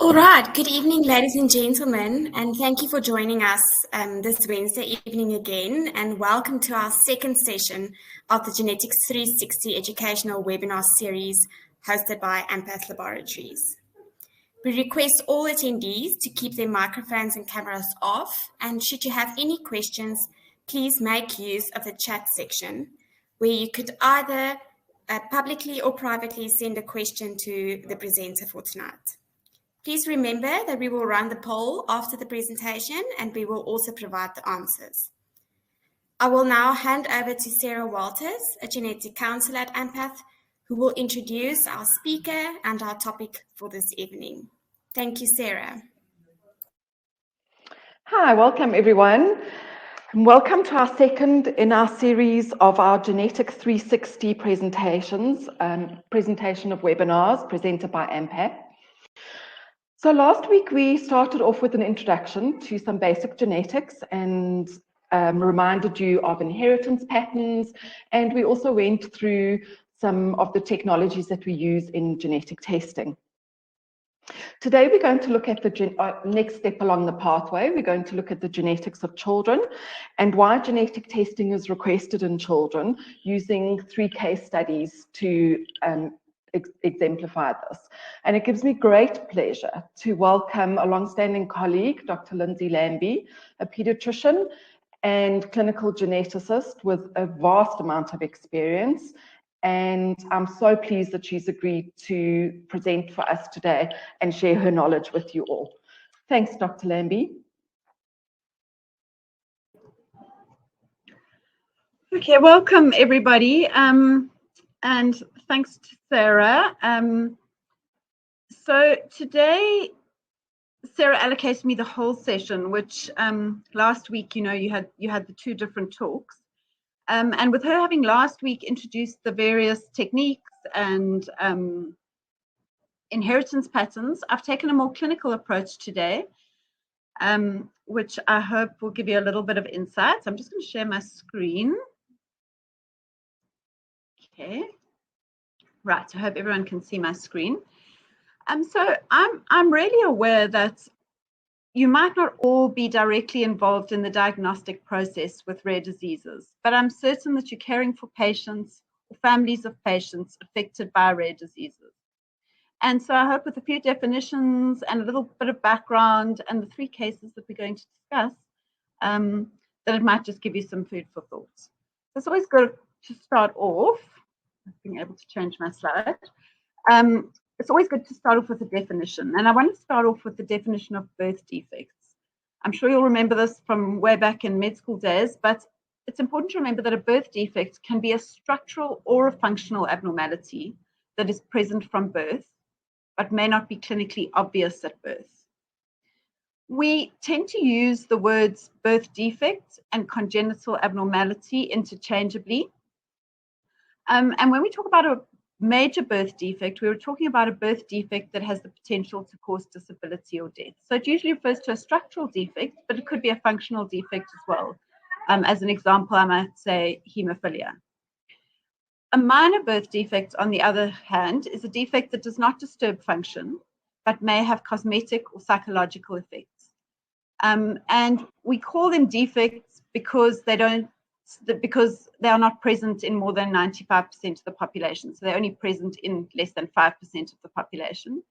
All right, good evening, ladies and gentlemen, and thank you for joining us this Wednesday evening again, and welcome to our second session of the Genetics 360 educational webinar series hosted by Empath Laboratories. We request all attendees to keep their microphones and cameras off, and should you have any questions, please make use of the chat section, where you could either publicly or privately send a question to the presenter for tonight. Please remember that we will run the poll after the presentation and we will also provide the answers. I will now hand over to Sarah Walters, a genetic counsellor at Empath, who will introduce our speaker and our topic for this evening. Thank you, Sarah. Hi, welcome everyone. Welcome to our second in our series of our Genetics 360 presentations, presentation of webinars presented by Empath. So last week we started off with an introduction to some basic genetics and reminded you of inheritance patterns, and we also went through some of the technologies that we use in genetic testing. Today we're going to look at the next step along the pathway. We're going to look at the genetics of children and why genetic testing is requested in children, using 3 case studies to exemplify this. And it gives me great pleasure to welcome a long-standing colleague, Dr. Lindsay Lambie, a pediatrician and clinical geneticist with a vast amount of experience. And I'm so pleased that she's agreed to present for us today and share her knowledge with you all. Thanks, Dr. Lambie. Okay, welcome everybody. And thanks to Sarah. So today, Sarah allocated me the whole session, which last week, you had the 2 different talks. And with her having last week introduced the various techniques and inheritance patterns, I've taken a more clinical approach today, which I hope will give you a little bit of insight. So I'm just going to share my screen. Okay. Right, I hope everyone can see my screen. So I'm really aware that you might not all be directly involved in the diagnostic process with rare diseases, but I'm certain that you're caring for patients or families of patients affected by rare diseases. And so I hope with a few definitions and a little bit of background and the 3 cases that we're going to discuss, that it might just give you some food for thought. So it's always good to start off, being able to change my slide. It's always good to start off with a definition. And I want to start off with the definition of birth defects. I'm sure you'll remember this from way back in med school days, but it's important to remember that a birth defect can be a structural or a functional abnormality that is present from birth, but may not be clinically obvious at birth. We tend to use the words birth defect and congenital abnormality interchangeably. And when we talk about a major birth defect, we were talking about a birth defect that has the potential to cause disability or death. So it usually refers to a structural defect, but it could be a functional defect as well. As an example, I might say hemophilia. A minor birth defect, on the other hand, is a defect that does not disturb function, but may have cosmetic or psychological effects. And we call them defects because they are not present in more than 95% of the population. So they're only present in less than 5% of the population.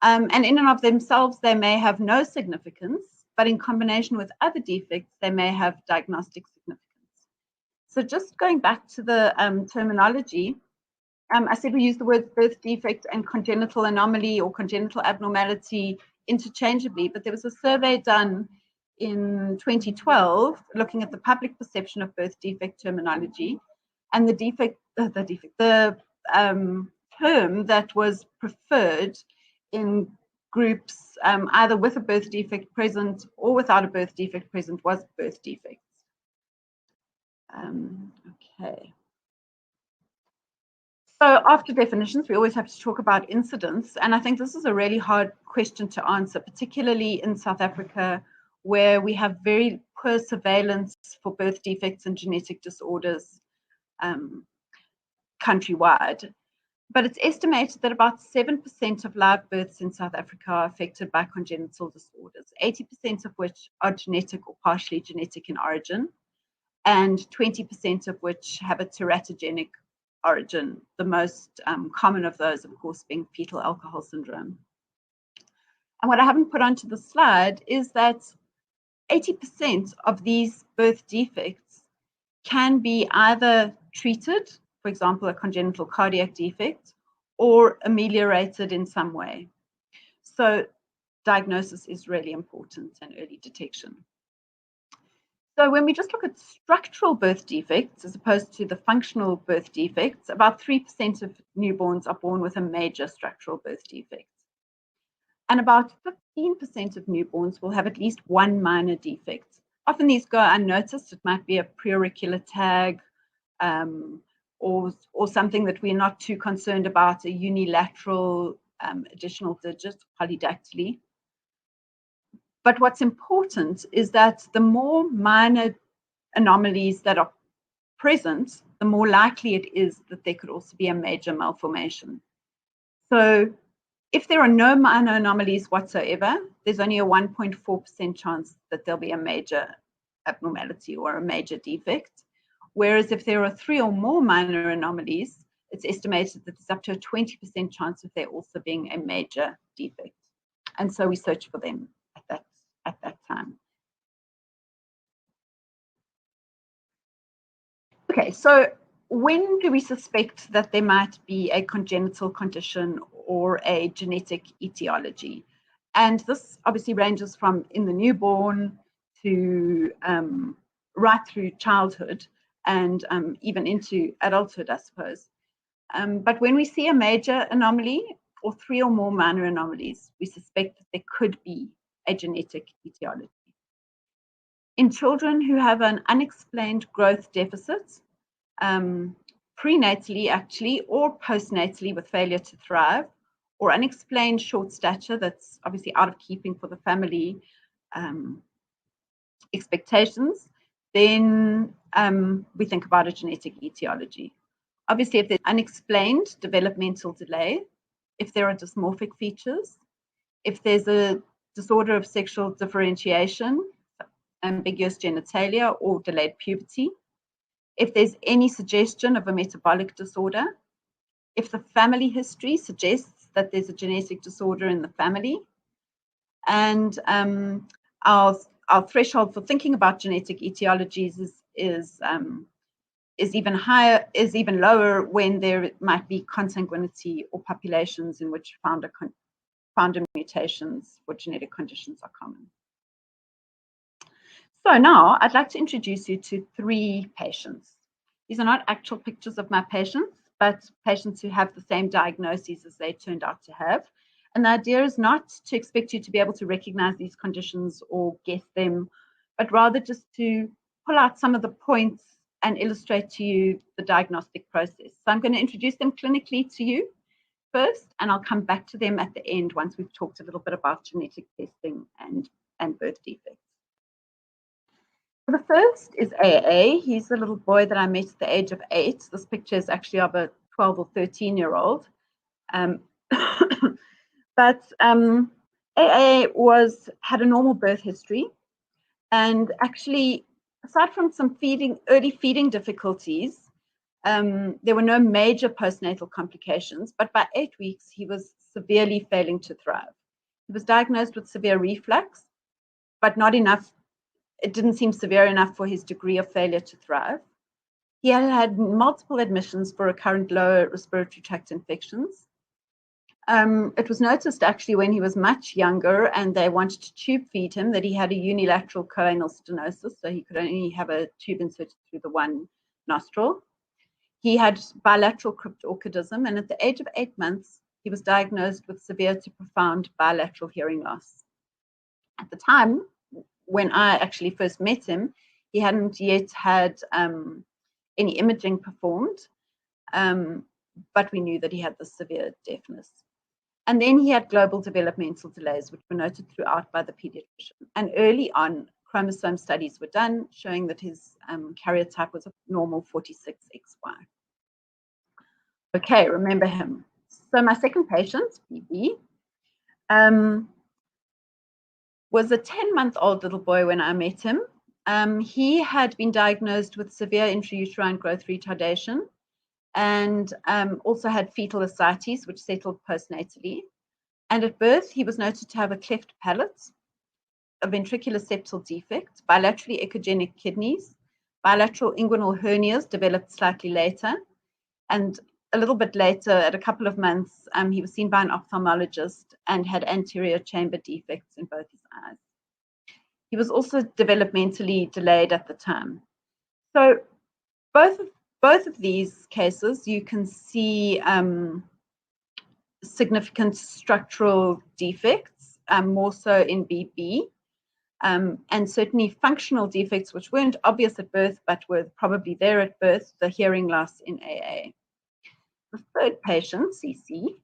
And in and of themselves, they may have no significance, but in combination with other defects, they may have diagnostic significance. So just going back to the terminology, I said we use the words birth defect and congenital anomaly or congenital abnormality interchangeably, but there was a survey done in 2012, looking at the public perception of birth defect terminology, and the term that was preferred in groups either with a birth defect present or without a birth defect present was birth defects. Okay. So after definitions, we always have to talk about incidence, and I think this is a really hard question to answer, particularly in South Africa, where we have very poor surveillance for birth defects and genetic disorders countrywide. But it's estimated that about 7% of live births in South Africa are affected by congenital disorders, 80% of which are genetic or partially genetic in origin, and 20% of which have a teratogenic origin, the most common of those, of course, being fetal alcohol syndrome. And what I haven't put onto the slide is that 80% of these birth defects can be either treated, for example, a congenital cardiac defect, or ameliorated in some way. So diagnosis is really important and early detection. So when we just look at structural birth defects as opposed to the functional birth defects, about 3% of newborns are born with a major structural birth defect. And about 15% of newborns will have at least one minor defect. Often these go unnoticed. It might be a preauricular tag or something that we're not too concerned about, a unilateral additional digit, polydactyly. But what's important is that the more minor anomalies that are present, the more likely it is that there could also be a major malformation. So if there are no minor anomalies whatsoever, there's only a 1.4% chance that there'll be a major abnormality or a major defect. Whereas if there are 3 or more minor anomalies, it's estimated that there's up to a 20% chance of there also being a major defect. And so we search for them at that time. Okay, so when do we suspect that there might be a congenital condition or a genetic etiology? And this obviously ranges from in the newborn to right through childhood and even into adulthood, I suppose. But when we see a major anomaly or 3 or more minor anomalies, we suspect that there could be a genetic etiology. In children who have an unexplained growth deficit, prenatally actually, or postnatally with failure to thrive, or unexplained short stature that's obviously out of keeping for the family expectations, then we think about a genetic etiology. Obviously, if there's unexplained developmental delay, if there are dysmorphic features, if there's a disorder of sexual differentiation, ambiguous genitalia, or delayed puberty, if there's any suggestion of a metabolic disorder, if the family history suggests that there's a genetic disorder in the family, and our threshold for thinking about genetic etiologies is even higher, is even lower when there might be consanguinity or populations in which founder mutations for genetic conditions are common. So now I'd like to introduce you to 3 patients. These are not actual pictures of my patients, but patients who have the same diagnoses as they turned out to have. And the idea is not to expect you to be able to recognize these conditions or guess them, but rather just to pull out some of the points and illustrate to you the diagnostic process. So I'm going to introduce them clinically to you first, and I'll come back to them at the end once we've talked a little bit about genetic testing and birth defects. So the first is AA. He's a little boy that I met at the age of 8. This picture is actually of a 12 or 13-year-old. But AA had a normal birth history, and actually, aside from some early feeding difficulties, there were no major postnatal complications, but by 8 weeks, he was severely failing to thrive. He was diagnosed with severe reflux, but not enough. It didn't seem severe enough for his degree of failure to thrive. He had multiple admissions for recurrent lower respiratory tract infections. It was noticed actually when he was much younger and they wanted to tube feed him that he had a unilateral choanal stenosis, so he could only have a tube inserted through the one nostril. He had bilateral cryptorchidism, and at the age of 8 months, he was diagnosed with severe to profound bilateral hearing loss. At the time, when I actually first met him, he hadn't yet had any imaging performed, but we knew that he had this severe deafness. And then he had global developmental delays, which were noted throughout by the pediatrician. And early on, chromosome studies were done, showing that his carrier type was a normal 46XY. Okay, remember him. So my second patient, BB, was a 10-month-old little boy when I met him. He had been diagnosed with severe intrauterine growth retardation and also had fetal ascites, which settled postnatally. And at birth, he was noted to have a cleft palate, a ventricular septal defect, bilaterally echogenic kidneys, bilateral inguinal hernias developed slightly later, and a little bit later, at a couple of months, he was seen by an ophthalmologist and had anterior chamber defects in both his eyes. He was also developmentally delayed at the time. So both of these cases, you can see significant structural defects, more so in BB, and certainly functional defects which weren't obvious at birth but were probably there at birth, the hearing loss in AA. The third patient, CC,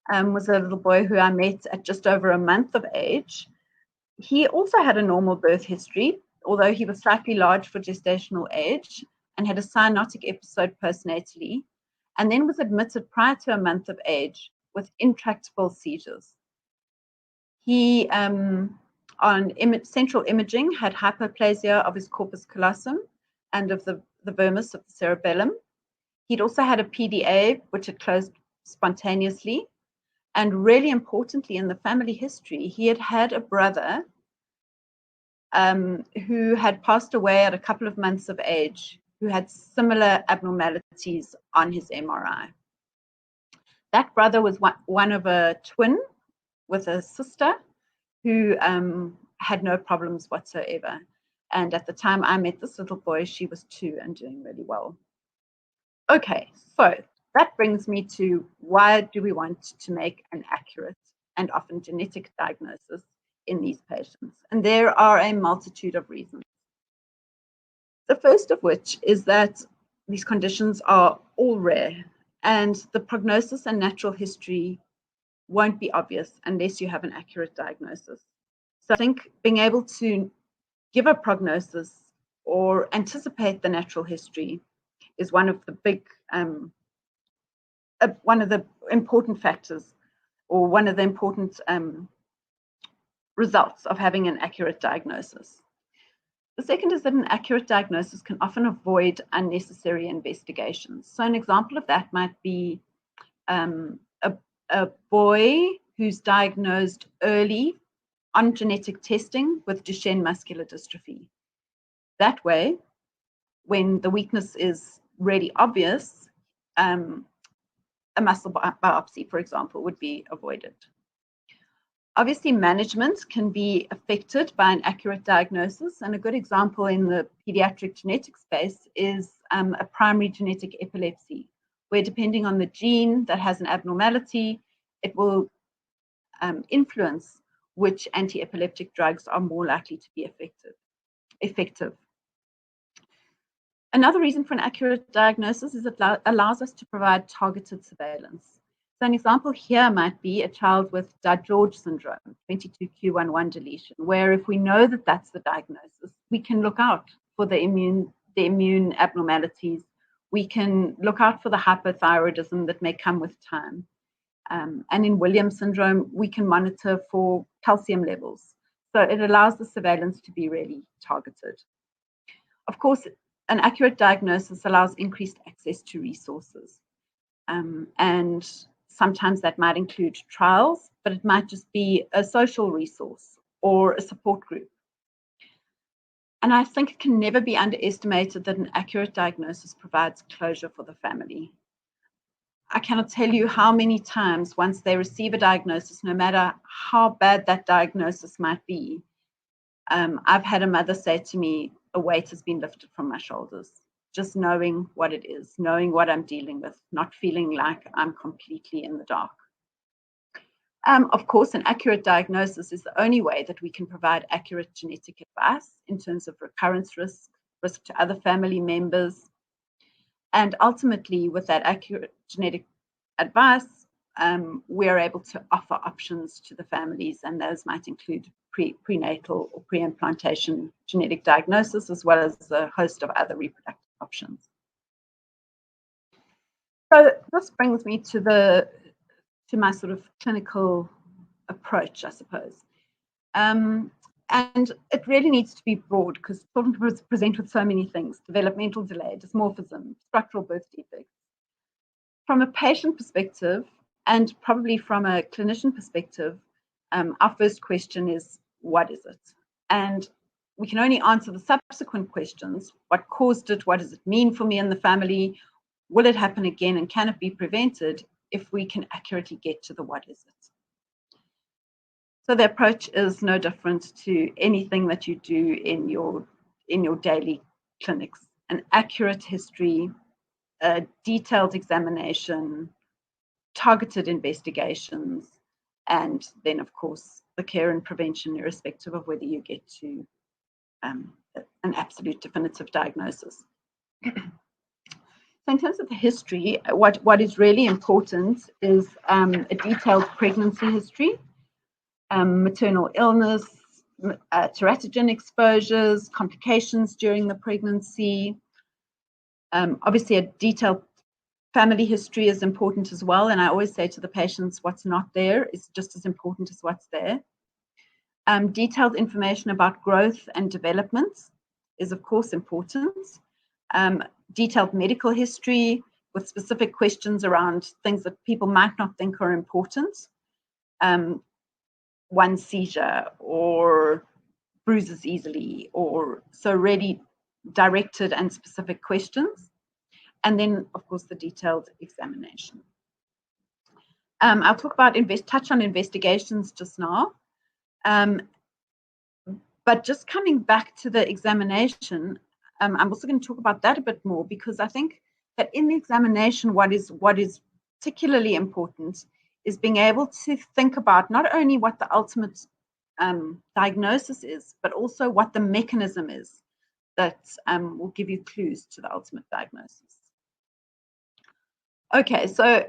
was a little boy who I met at just over a month of age. He also had a normal birth history, although he was slightly large for gestational age and had a cyanotic episode postnatally, and then was admitted prior to a month of age with intractable seizures. He, on central imaging, had hyperplasia of his corpus callosum and of the vermis of the cerebellum. He'd also had a PDA, which had closed spontaneously. And really importantly, in the family history, he had had a brother who had passed away at a couple of months of age, who had similar abnormalities on his MRI. That brother was one of a twin with a sister who had no problems whatsoever. And at the time I met this little boy, she was 2 and doing really well. Okay, so that brings me to why do we want to make an accurate and often genetic diagnosis in these patients? And there are a multitude of reasons. The first of which is that these conditions are all rare and the prognosis and natural history won't be obvious unless you have an accurate diagnosis. So I think being able to give a prognosis or anticipate the natural history is one of the big, one of the important factors, or one of the important results of having an accurate diagnosis. The second is that an accurate diagnosis can often avoid unnecessary investigations. So an example of that might be a boy who's diagnosed early on genetic testing with Duchenne muscular dystrophy. That way, when the weakness is really obvious, a muscle biopsy, for example, would be avoided. Obviously, management can be affected by an accurate diagnosis, and a good example in the pediatric genetic space is a primary genetic epilepsy, where depending on the gene that has an abnormality, it will influence which anti-epileptic drugs are more likely to be effective. Another reason for an accurate diagnosis is it allows us to provide targeted surveillance. So an example here might be a child with George syndrome, 22q11 deletion, where if we know that that's the diagnosis, we can look out for the immune abnormalities. We can look out for the hypothyroidism that may come with time. And in Williams syndrome, we can monitor for calcium levels. So it allows the surveillance to be really targeted. Of course, an accurate diagnosis allows increased access to resources. And sometimes that might include trials, but it might just be a social resource or a support group. And I think it can never be underestimated that an accurate diagnosis provides closure for the family. I cannot tell you how many times once they receive a diagnosis, no matter how bad that diagnosis might be, I've had a mother say to me, a weight has been lifted from my shoulders. Just knowing what it is, knowing what I'm dealing with, not feeling like I'm completely in the dark. Of course, an accurate diagnosis is the only way that we can provide accurate genetic advice in terms of recurrence risk to other family members. And ultimately, with that accurate genetic advice, we are able to offer options to the families, and those might include prenatal or pre-implantation genetic diagnosis, as well as a host of other reproductive options. So this brings me to my sort of clinical approach, I suppose. And it really needs to be broad because children present with so many things: developmental delay, dysmorphism, structural birth defects. From a patient perspective, and probably from a clinician perspective, our first question is, what is it? And we can only answer the subsequent questions: what caused it? What does it mean for me and the family? Will it happen again? And can it be prevented? If we can accurately get to the what is it. So the approach is no different to anything that you do in your daily clinics: an accurate history, a detailed examination, targeted investigations, and then, of course, the care and prevention, irrespective of whether you get to an absolute definitive diagnosis. So in terms of the history, what is really important is a detailed pregnancy history, maternal illness, teratogen exposures, complications during the pregnancy. Obviously, a detailed family history is important as well. And I always say to the patients, what's not there is just as important as what's there. Detailed information about growth and development is, of course, important. Detailed medical history with specific questions around things that people might not think are important. One seizure or bruises easily, or so really directed and specific questions. And then, of course, the detailed examination. I'll talk about touch on investigations just now. But just coming back to the examination, I'm also going to talk about that a bit more, because I think that in the examination, what is particularly important is being able to think about not only what the ultimate diagnosis is, but also what the mechanism is that will give you clues to the ultimate diagnosis. Okay, so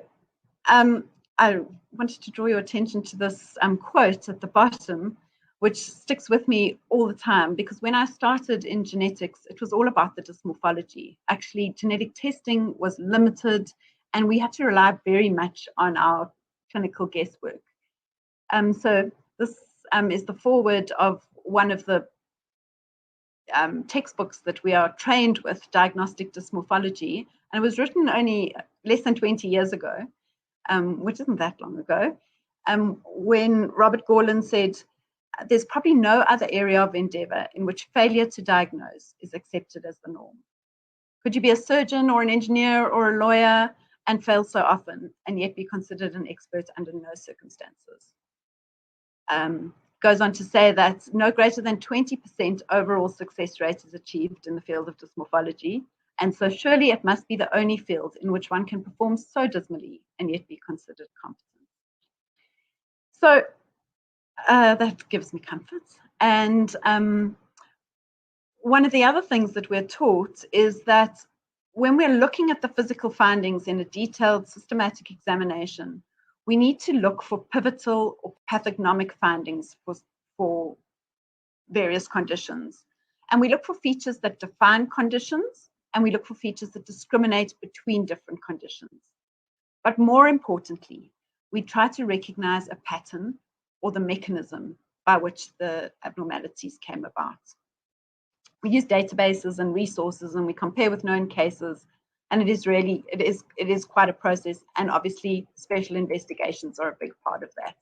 I wanted to draw your attention to this quote at the bottom, which sticks with me all the time, because when I started in genetics, it was all about the dysmorphology. Actually, genetic testing was limited, and we had to rely very much on our clinical guesswork. So this is the foreword of one of the textbooks that we are trained with, Diagnostic Dysmorphology, and it was written only less than 20 years ago, which isn't that long ago, when Robert Gorlin said, there's probably no other area of endeavor in which failure to diagnose is accepted as the norm. Could you be a surgeon or an engineer or a lawyer and fail so often and yet be considered an expert under no circumstances? Goes on to say that no greater than 20% overall success rate is achieved in the field of dysmorphology, and so surely it must be the only field in which one can perform so dismally and yet be considered competent. So that gives me comfort. And one of the other things that we're taught is that when we're looking at the physical findings in a detailed systematic examination, we need to look for pivotal or pathognomic findings for various conditions. And we look for features that define conditions, and we look for features that discriminate between different conditions. But more importantly, we try to recognize a pattern or the mechanism by which the abnormalities came about. We use databases and resources, and we compare with known cases, and it is quite a process, and obviously special investigations are a big part of that.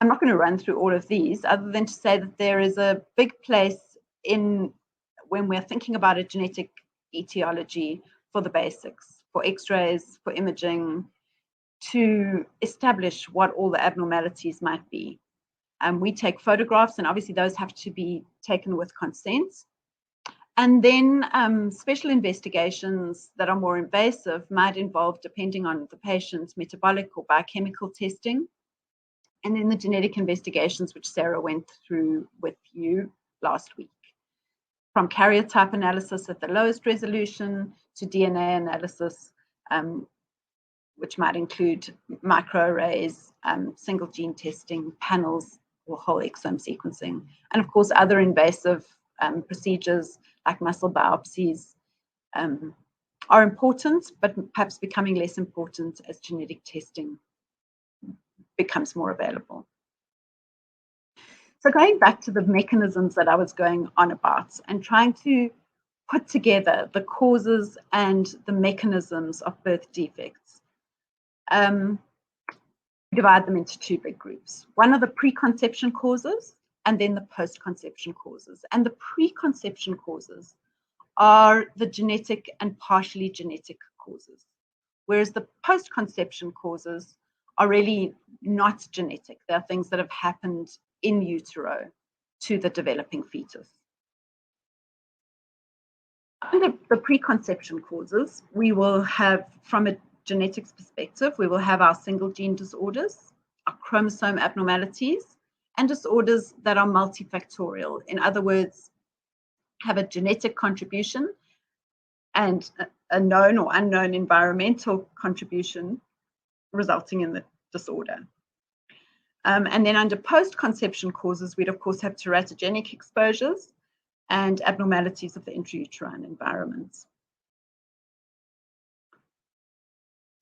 I'm not going to run through all of these, other than to say that there is a big place in when we're thinking about a genetic etiology for the basics, for x-rays, for imaging, to establish what all the abnormalities might be. We take photographs, and obviously those have to be taken with consent. And then special investigations that are more invasive might involve, depending on the patient's metabolic or biochemical testing. And then the genetic investigations, which Sarah went through with you last week. From karyotype analysis at the lowest resolution to DNA analysis, which might include microarrays, single gene testing, panels, or whole exome sequencing. And of course, other invasive procedures like muscle biopsies, are important, but perhaps becoming less important as genetic testing becomes more available. So going back to the mechanisms that I was going on about and trying to put together the causes and the mechanisms of birth defects, divide them into two big groups. One are the preconception causes and then the post-conception causes. And the preconception causes are the genetic and partially genetic causes, whereas the post-conception causes are really not genetic. They are things that have happened in utero to the developing fetus. Under the preconception causes, we will have, from a genetics perspective, we will have our single gene disorders, our chromosome abnormalities, and disorders that are multifactorial. In other words, have a genetic contribution and a known or unknown environmental contribution resulting in the disorder. And then under post-conception causes, we'd of course have teratogenic exposures and abnormalities of the intrauterine environment.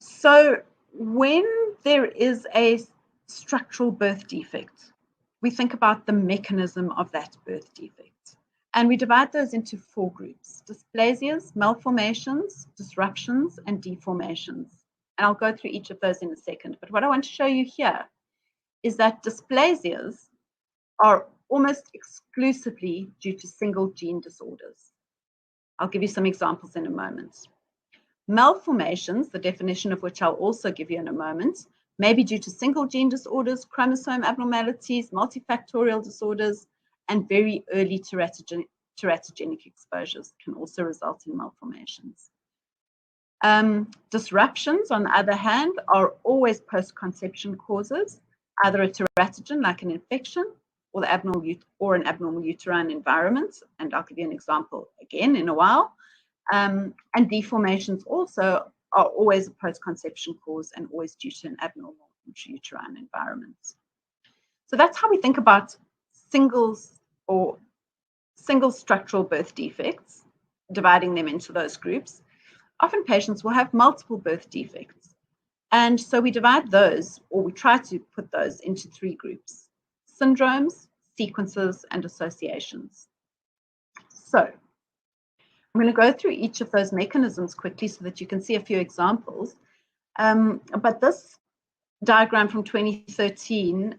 So when there is a structural birth defect, we think about the mechanism of that birth defect. And we divide those into four groups: dysplasias, malformations, disruptions, and deformations. And I'll go through each of those in a second. But what I want to show you here is that dysplasias are almost exclusively due to single gene disorders. I'll give you some examples in a moment. Malformations, the definition of which I'll also give you in a moment, may be due to single gene disorders, chromosome abnormalities, multifactorial disorders, and very early teratogenic exposures can also result in malformations. Disruptions, on the other hand, are always post-conception causes, either a teratogen like an infection or an abnormal uterine environment, and I'll give you an example again in a while. And deformations also are always a post-conception cause and always due to an abnormal intrauterine environment. So that's how we think about single structural birth defects, dividing them into those groups. Often patients will have multiple birth defects. And so we divide those, or we try to put those into three groups: syndromes, sequences, and associations. So I'm going to go through each of those mechanisms quickly so that you can see a few examples. But this diagram from 2013,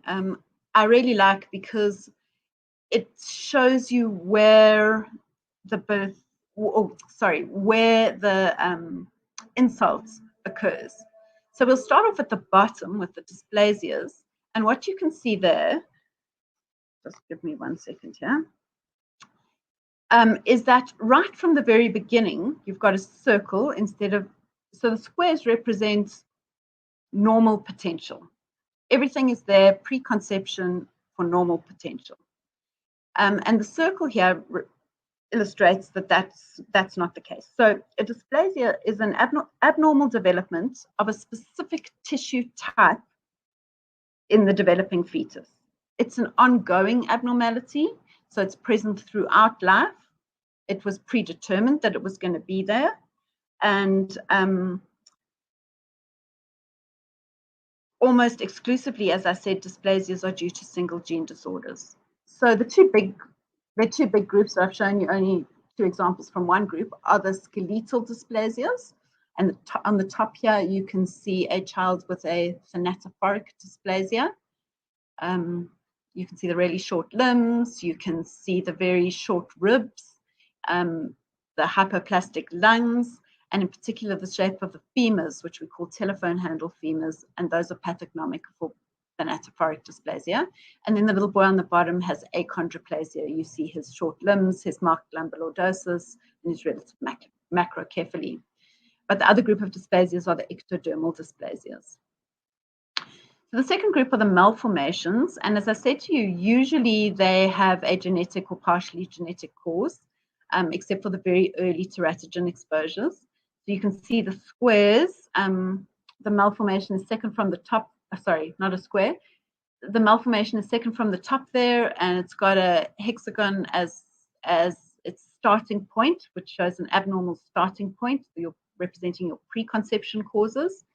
I really like because it shows you where the insult occurs. So we'll start off at the bottom with the dysplasias, and what you can see there, just give me 1 second here, is that right from the very beginning, you've got a circle so the squares represent normal potential. Everything is there, preconception for normal potential. And the circle here illustrates that that's not the case. So a dysplasia is an abnormal development of a specific tissue type in the developing fetus. It's an ongoing abnormality, so it's present throughout life. It was predetermined that it was going to be there, and almost exclusively, as I said, dysplasias are due to single gene disorders. So the two big groups that I've shown you, only two examples from one group, are the skeletal dysplasias. And on the top here, you can see a child with a thanatophoric dysplasia. You can see the really short limbs. You can see the very short ribs, the hypoplastic lungs, and in particular the shape of the femurs, which we call telephone handle femurs, and those are pathognomic for thanatophoric dysplasia. And then the little boy on the bottom has achondroplasia. You see his short limbs, his marked lumbar lordosis, and his relative macrocephaly. But the other group of dysplasias are the ectodermal dysplasias. So the second group are the malformations, and as I said to you, usually they have a genetic or partially genetic cause, except for the very early teratogen exposures. So you can see the squares. The malformation is second from the top. Sorry, not a square. The malformation is second from the top there, and it's got a hexagon as its starting point, which shows an abnormal starting point. representing your preconception causes.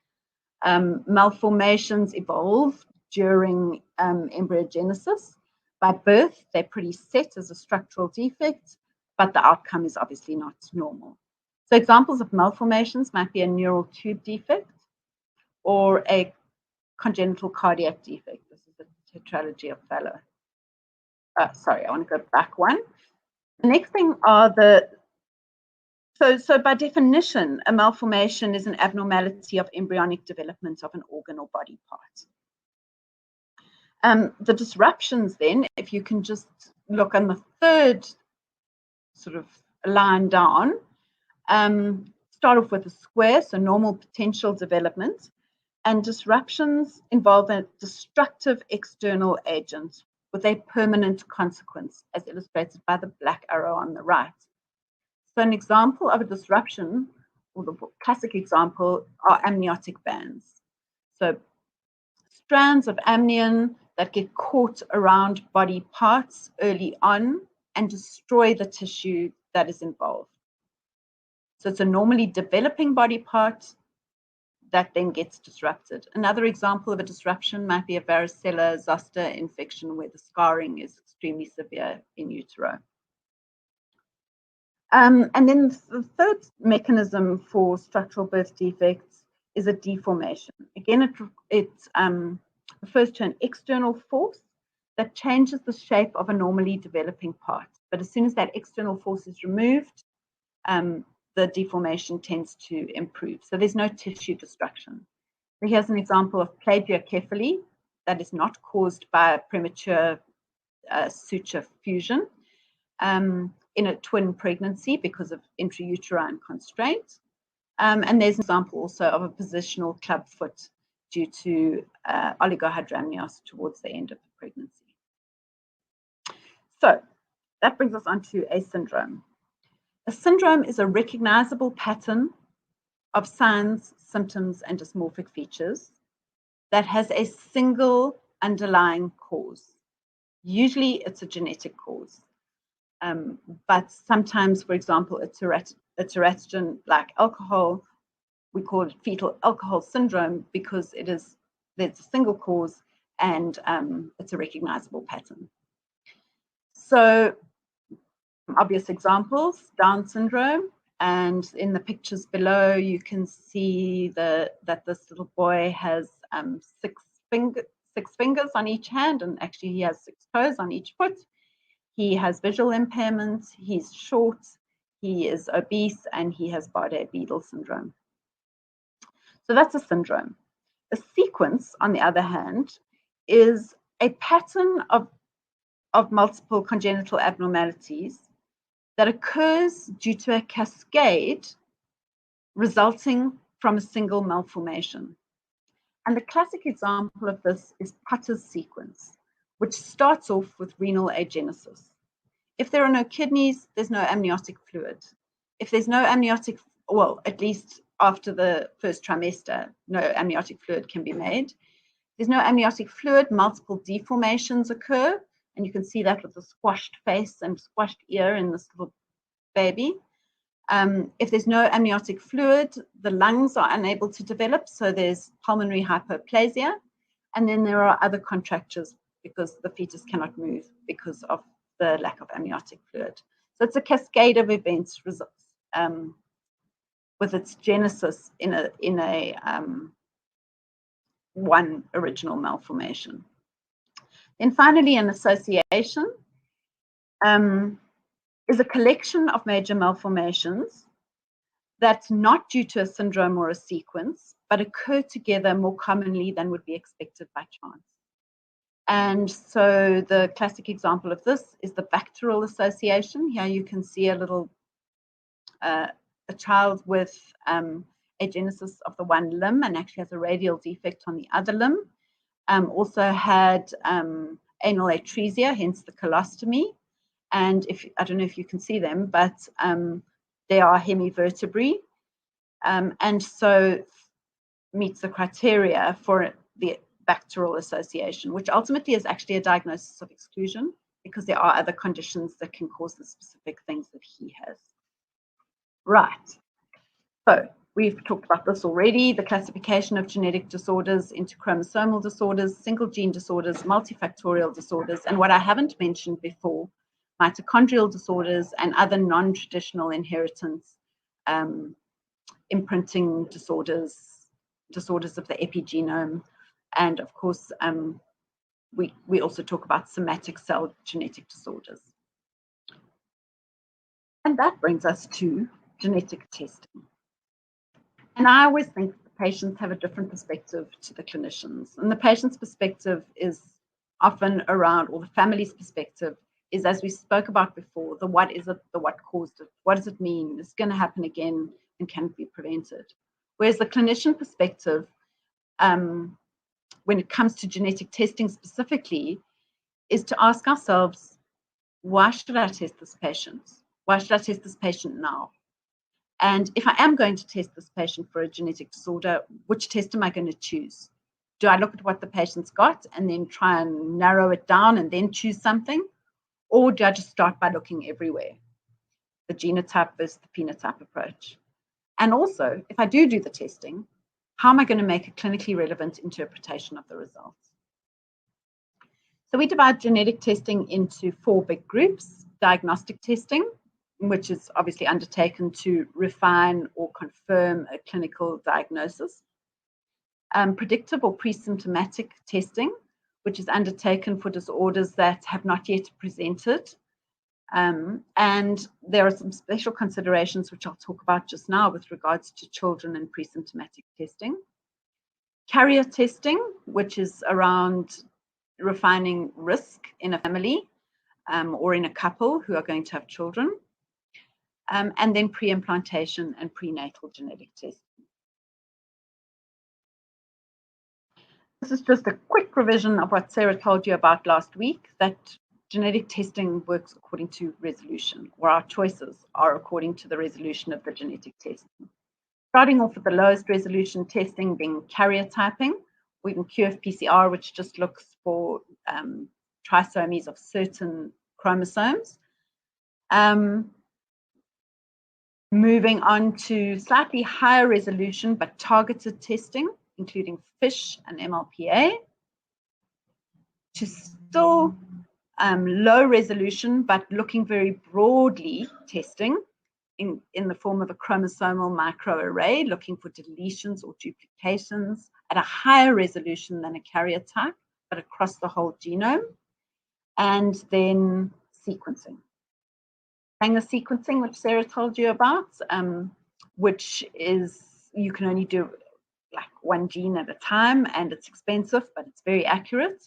Malformations evolve during embryogenesis. By birth, they're pretty set as a structural defect, but the outcome is obviously not normal. So examples of malformations might be a neural tube defect or a congenital cardiac defect. This is the tetralogy of Fallot. Sorry, I want to go back one. The next thing are so by definition, a malformation is an abnormality of embryonic development of an organ or body part. The disruptions then, if you can just look on the third sort of line down, start off with a square, so normal potential development, and disruptions involve a destructive external agent with a permanent consequence, as illustrated by the black arrow on the right. So an example of a disruption, or the classic example, are amniotic bands. So strands of amnion that get caught around body parts early on and destroy the tissue that is involved. So it's a normally developing body part that then gets disrupted. Another example of a disruption might be a varicella zoster infection where the scarring is extremely severe in utero. And then the third mechanism for structural birth defects is a deformation. Again, it refers to an external force that changes the shape of a normally developing part. But as soon as that external force is removed, the deformation tends to improve. So there's no tissue destruction. So here's an example of plagiocephaly that is not caused by premature suture fusion in a twin pregnancy because of intrauterine constraint. And there's an example also of a positional club foot due to oligohydramnios towards the end of the pregnancy. So that brings us on to a syndrome. A syndrome is a recognizable pattern of signs, symptoms, and dysmorphic features that has a single underlying cause. Usually it's a genetic cause, but sometimes, for example, a teratogen like alcohol, we call it fetal alcohol syndrome because there's a single cause and it's a recognizable pattern. So obvious examples, Down syndrome, and in the pictures below you can see that this little boy has six fingers on each hand, and actually he has 6 toes on each foot. He has visual impairment, he's short, he is obese, and he has Bardet-Biedl syndrome. So that's a syndrome. A sequence, on the other hand, is a pattern of multiple congenital abnormalities that occurs due to a cascade resulting from a single malformation. And the classic example of this is Putter's sequence, which starts off with renal agenesis. If there are no kidneys, there's no amniotic fluid. If there's no amniotic, well, at least after the first trimester, no amniotic fluid can be made. If there's no amniotic fluid, multiple deformations occur, and you can see that with the squashed face and squashed ear in this little baby. If there's no amniotic fluid, the lungs are unable to develop, so there's pulmonary hypoplasia, and then there are other contractures because the fetus cannot move because of the lack of amniotic fluid. So it's a cascade of events with its genesis in a one original malformation. Then finally, an association is a collection of major malformations that's not due to a syndrome or a sequence, but occur together more commonly than would be expected by chance. And so the classic example of this is the bacterial association. Here you can see a little a child with agenesis of the one limb and actually has a radial defect on the other limb. Also had anal atresia, hence the colostomy. And I don't know if you can see them, but they are hemivertebrae, and so meets the criteria for the bacterial association, which ultimately is actually a diagnosis of exclusion because there are other conditions that can cause the specific things that he has. Right. So We've talked about this already, the classification of genetic disorders into chromosomal disorders, single gene disorders, multifactorial disorders, and what I haven't mentioned before, mitochondrial disorders and other non-traditional inheritance, imprinting disorders, disorders of the epigenome, and of course, we also talk about somatic cell genetic disorders. And that brings us to genetic testing. And I always think the patients have a different perspective to the clinicians. And the patient's perspective is often around, or the family's perspective is, as we spoke about before, the what is it, the what caused it, what does it mean, is it going to happen again, and can it be prevented? Whereas the clinician perspective, when it comes to genetic testing specifically, is to ask ourselves, why should I test this patient? Why should I test this patient now? And if I am going to test this patient for a genetic disorder, which test am I going to choose? Do I look at what the patient's got and then try and narrow it down and then choose something? Or do I just start by looking everywhere? The genotype versus the phenotype approach. And also, if I do the testing, how am I going to make a clinically relevant interpretation of the results? So we divide genetic testing into 4 big groups: diagnostic testing, which is obviously undertaken to refine or confirm a clinical diagnosis. Predictive or pre-symptomatic testing, which is undertaken for disorders that have not yet presented. And there are some special considerations, which I'll talk about just now with regards to children and pre-symptomatic testing. Carrier testing, which is around refining risk in a family or in a couple who are going to have children. And then pre-implantation and prenatal genetic testing. This is just a quick revision of what Sarah told you about last week, that genetic testing works according to resolution, or our choices are according to the resolution of the genetic testing. Starting off with the lowest resolution testing being carrier typing, or even QF-PCR, which just looks for trisomies of certain chromosomes. Moving on to slightly higher resolution but targeted testing, including FISH and MLPA, to still low resolution but looking very broadly testing in the form of a chromosomal microarray, looking for deletions or duplications at a higher resolution than a carrier type, but across the whole genome, and then sequencing. The sequencing, which Sarah told you about, which is you can only do like 1 gene at a time, and it's expensive, but it's very accurate.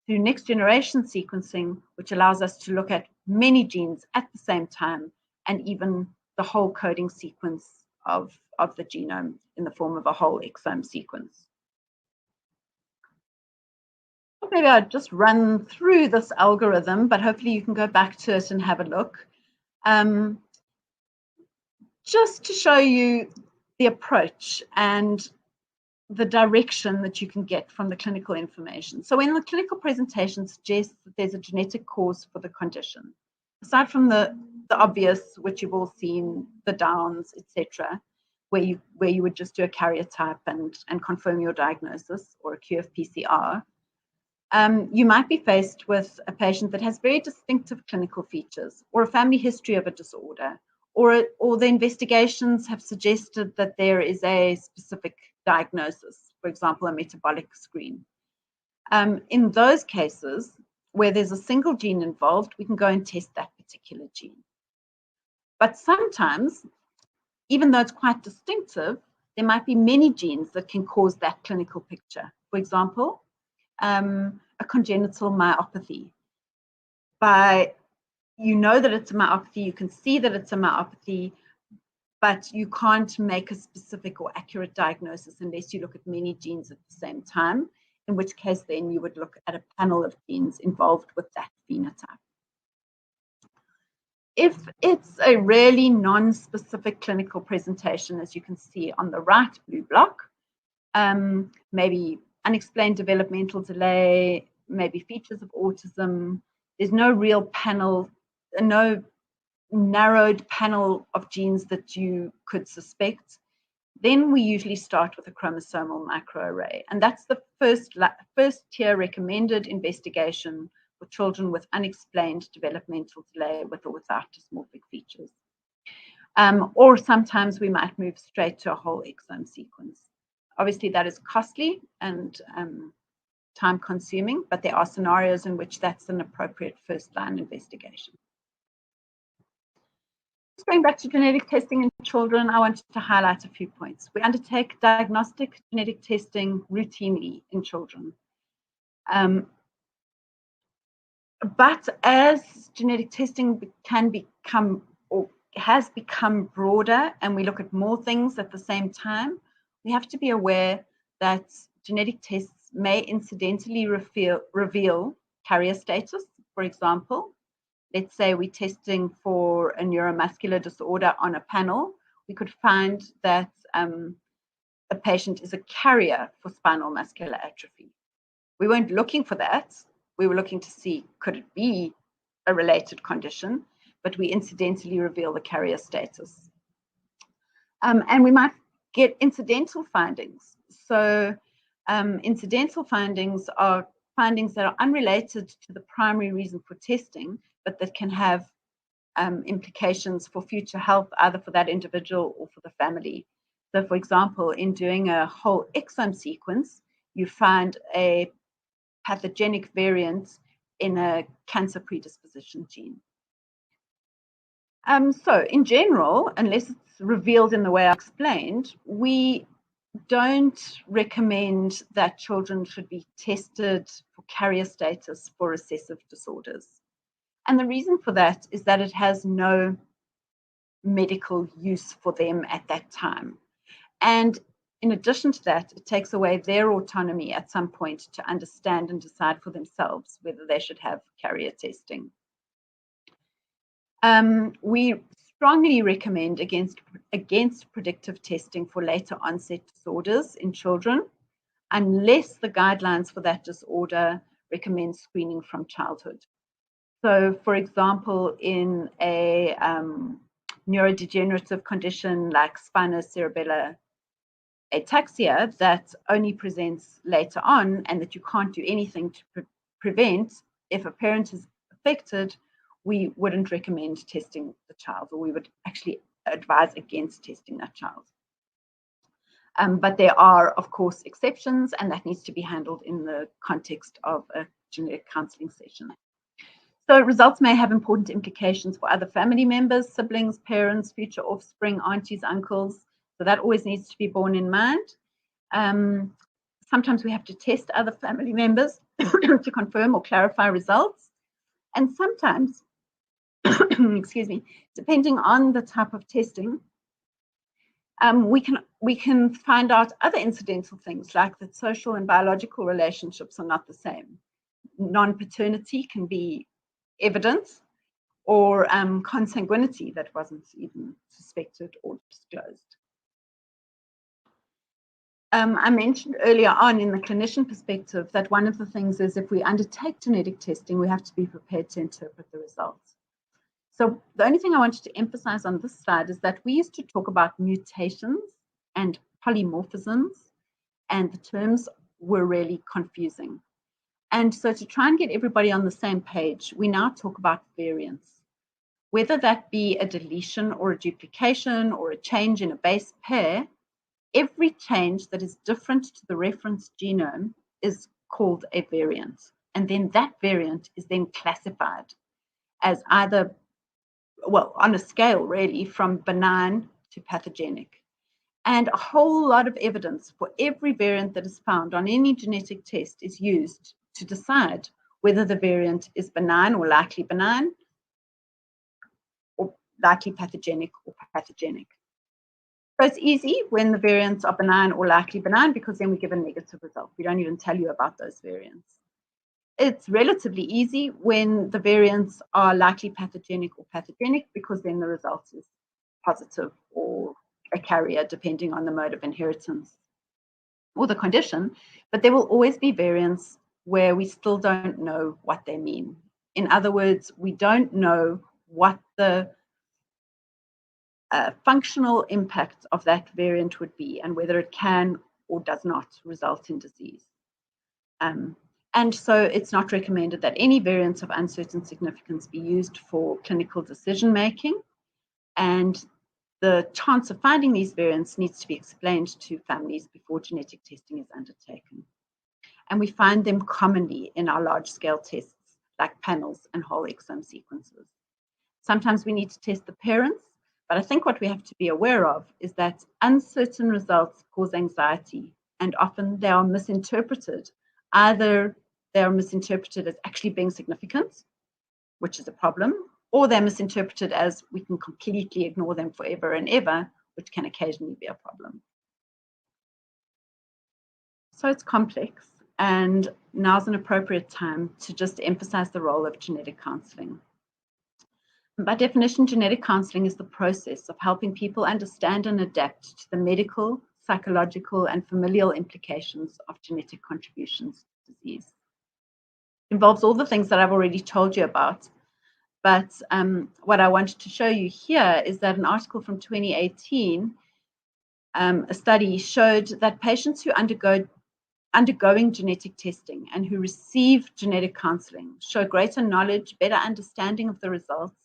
Through next generation sequencing, which allows us to look at many genes at the same time, and even the whole coding sequence of the genome in the form of a whole exome sequence. Maybe I'll just run through this algorithm, but hopefully you can go back to it and have a look. Just to show you the approach and the direction that you can get from the clinical information. So when the clinical presentation suggests that there's a genetic cause for the condition, aside from the obvious, which you've all seen, the Downs, etc., where you would just do a carrier type and confirm your diagnosis, or a QF-PCR, you might be faced with a patient that has very distinctive clinical features, or a family history of a disorder, or the investigations have suggested that there is a specific diagnosis, for example, a metabolic screen. In those cases, where there's a single gene involved, we can go and test that particular gene. But sometimes, even though it's quite distinctive, there might be many genes that can cause that clinical picture. For example, a congenital myopathy. You know that it's a myopathy, you can see that it's a myopathy, but you can't make a specific or accurate diagnosis unless you look at many genes at the same time, in which case then you would look at a panel of genes involved with that phenotype. If it's a really non-specific clinical presentation, as you can see on the right blue block, maybe unexplained developmental delay, maybe features of autism, there's no real panel, no narrowed panel of genes that you could suspect, then we usually start with a chromosomal microarray. And that's the first tier recommended investigation for children with unexplained developmental delay with or without dysmorphic features. Or sometimes we might move straight to a whole exome sequence. Obviously, that is costly and time consuming, but there are scenarios in which that's an appropriate first line investigation. Going back to genetic testing in children, I wanted to highlight a few points. We undertake diagnostic genetic testing routinely in children. But as genetic testing can become or has become broader and we look at more things at the same time, we have to be aware that genetic tests may incidentally reveal carrier status. For example, let's say we're testing for a neuromuscular disorder on a panel, we could find that a patient is a carrier for spinal muscular atrophy. We weren't looking for that. We were looking to see, could it be a related condition, but we incidentally reveal the carrier status. And we might get incidental findings. So incidental findings are findings that are unrelated to the primary reason for testing, but that can have implications for future health, either for that individual or for the family. So for example, in doing a whole exome sequence, you find a pathogenic variant in a cancer predisposition gene. So in general, unless it's revealed in the way I explained, we don't recommend that children should be tested for carrier status for recessive disorders. And the reason for that is that it has no medical use for them at that time. And in addition to that, it takes away their autonomy at some point to understand and decide for themselves whether they should have carrier testing. We strongly recommend against predictive testing for later onset disorders in children, unless the guidelines for that disorder recommend screening from childhood. So, for example, in a neurodegenerative condition like spinocerebellar ataxia that only presents later on and that you can't do anything to prevent, if a parent is affected, we wouldn't recommend testing the child, or we would actually advise against testing that child. But there are, of course, exceptions, and that needs to be handled in the context of a genetic counselling session. So results may have important implications for other family members, siblings, parents, future offspring, aunties, uncles. So that always needs to be borne in mind. Sometimes we have to test other family members to confirm or clarify results. And sometimes, excuse me, depending on the type of testing, we can find out other incidental things, like that social and biological relationships are not the same. Non-paternity can be evidence, or consanguinity that wasn't even suspected or disclosed. I mentioned earlier on in the clinician perspective that one of the things is if we undertake genetic testing, we have to be prepared to interpret the results. So the only thing I wanted to emphasize on this slide is that we used to talk about mutations and polymorphisms, and the terms were really confusing. And so to try and get everybody on the same page, we now talk about variants. Whether that be a deletion or a duplication or a change in a base pair, every change that is different to the reference genome is called a variant. And then that variant is then classified as either, well, on a scale really, from benign to pathogenic. And a whole lot of evidence for every variant that is found on any genetic test is used to decide whether the variant is benign or likely benign, or likely pathogenic or pathogenic. So it's easy when the variants are benign or likely benign, because then we give a negative result. We don't even tell you about those variants. It's relatively easy when the variants are likely pathogenic or pathogenic, because then the result is positive or a carrier, depending on the mode of inheritance or the condition. But there will always be variants where we still don't know what they mean. In other words, we don't know what the functional impact of that variant would be, and whether it can or does not result in disease. And so it's not recommended that any variants of uncertain significance be used for clinical decision making, and the chance of finding these variants needs to be explained to families before genetic testing is undertaken. And we find them commonly in our large-scale tests like panels and whole exome sequences. Sometimes we need to test the parents, but I think what we have to be aware of is that uncertain results cause anxiety, and often they are misinterpreted. Either they are misinterpreted as actually being significant, which is a problem, or they're misinterpreted as we can completely ignore them forever and ever, which can occasionally be a problem. So it's complex, and now's an appropriate time to just emphasize the role of genetic counselling. By definition, genetic counselling is the process of helping people understand and adapt to the medical, psychological, and familial implications of genetic contributions to disease. It involves all the things that I've already told you about, but what I wanted to show you here is that an article from 2018, a study showed that patients who undergoing genetic testing and who receive genetic counselling show greater knowledge, better understanding of the results,